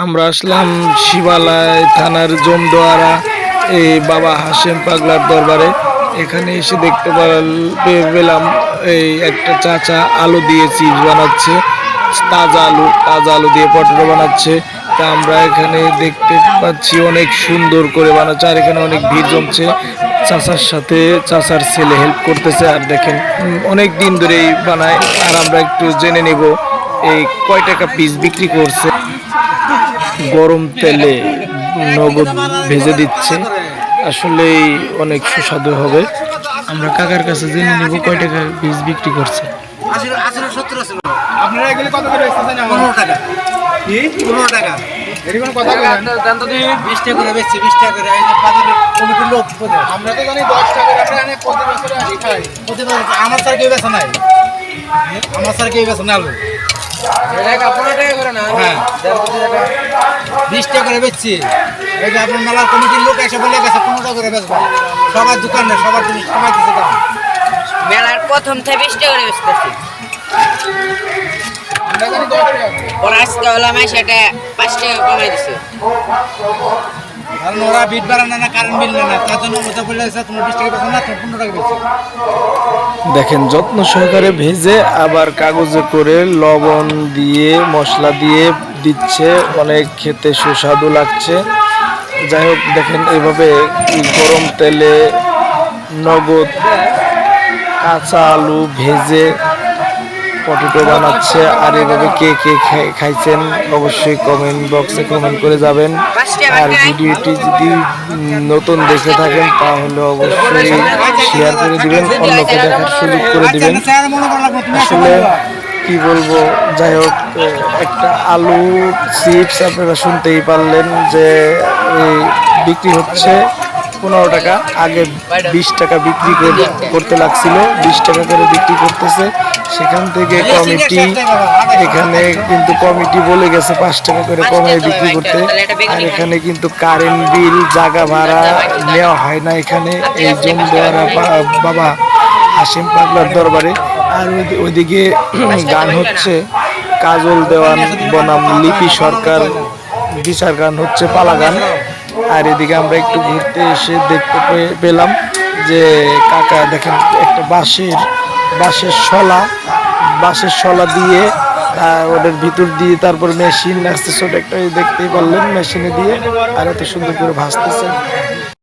আমরা আসলাম শিবালয় থানার জমদুয়ারা এই বাবা হাশেম পাগলার দরবারে। এখানে এসে দেখতে পেলাম এই একটা চাচা আলু দিয়ে চিপস বানাচ্ছে, তাজা আলু দিয়ে পটেটো বানাচ্ছে। তা আমরা এখানে দেখতে পাচ্ছি অনেক সুন্দর করে বানাচ্ছে, আর এখানে অনেক ভিড় জমছে। চাচার সাথে চাচার ছেলে হেল্প করতেছে। আর দেখেন অনেক দিন ধরেই বানায়। আর আমরা একটু জেনে নেব এই কয় টাকা পিস বিক্রি করছে। গরম তেলে নগদ ভেজে দিচ্ছে, আসলেই অনেক সুস্বাদু হবে। আমরা কাকার কাছে জেনে নিব কয় টাকা পিস বিক্রি করছে। আপনারা এগুলি কত করে বেচতেছেন? 15 টাকা। কি 15 টাকা? এর কোনো কথা বলেন না। দাম তো 20 টাকা করে বেচছি, 20 টাকা করে। এই যে বাজারে কমিটির লোক প্রতি আমরা তো জানি 10 টাকা করে। আমরা এনে প্রতি বছর আনি খাই। প্রতি বছর আমার স্যার কেউ বেচে নাই। আমার স্যার কেউ বেচে না আলু। এটা 15 টাকা করে না। হ্যাঁ, 20 টাকা করে বেচছি। এই যে আপনার মেলার কমিটির লোক এসে বলে গেছে 15 টাকা করে বেচবা। সবার দোকানে সবার জিনিস কমাই দিতে দাম। মেলার প্রথম থেকে 20 টাকা করে বেচতেছি। আজকে হলো আমি সেটা 5 টাকা কমাই দিছে। কারণ ওরা বিট বাড়ানো না, কারেন্ট বিল না, তার জন্য ওটা বলে গেছে তোমার 20 টাকা বেচো না, 15 টাকা বেচো। দেখেন যত্ন সহকারে ভেজে আবার কাগজে করে লবণ দিয়ে মশলা দিয়ে দিচ্ছে, অনেক খেতে সুস্বাদু লাগছে। যাই হোক দেখেন এইভাবে গরম তেলে নগদ কাঁচা আলু ভেজে পটেটো বানাচ্ছে। আর এভাবে কে কে খাইছেন অবশ্যই কমেন্ট বক্সে কমেন্ট করে যাবেন। আর ভিডিওটি যদি নতুন দেখে থাকেন তাহলে অবশ্যই শেয়ার করে দিবেন, অন্যকে দেখার সুযোগ করে দিবেন। আসলে কি বলবো, যাই হোক একটা আলু চিপস আপনারা শুনতেই পারলেন যে বিক্রি হচ্ছে 15 টাকা। আগে 20 টাকা বিক্রি করতে লাগছিল, 20 টাকা করে বিক্রি করতেছে। সেখান থেকে কমিটি এখানে কিন্তু কমিটি বলে গেছে 5 টাকা করে কমায় বিক্রি করতে। আর এখানে কিন্তু কারেন্ট বিল জায়গা ভাড়া নেওয়া হয় না এখানে এই জমদুয়ারা বাবা হাশেম পাগলার দরবারে। আর ওইদিকে গান হচ্ছে কাজল দেওয়ান বনাম লিপি সরকার বিচার গান হচ্ছে, পালা গান। আর এদিকে আমরা একটু ঘুরতে এসে দেখতে পেলাম যে কাকা দেখেন একটা বাঁশের শলা দিয়ে ওদের ভিতর দিয়ে তারপর মেশিন আসছে ছোট একটা, দেখতেই পারলেন মেশিনে দিয়ে। আর এত সুন্দর করে ভাসতেছে।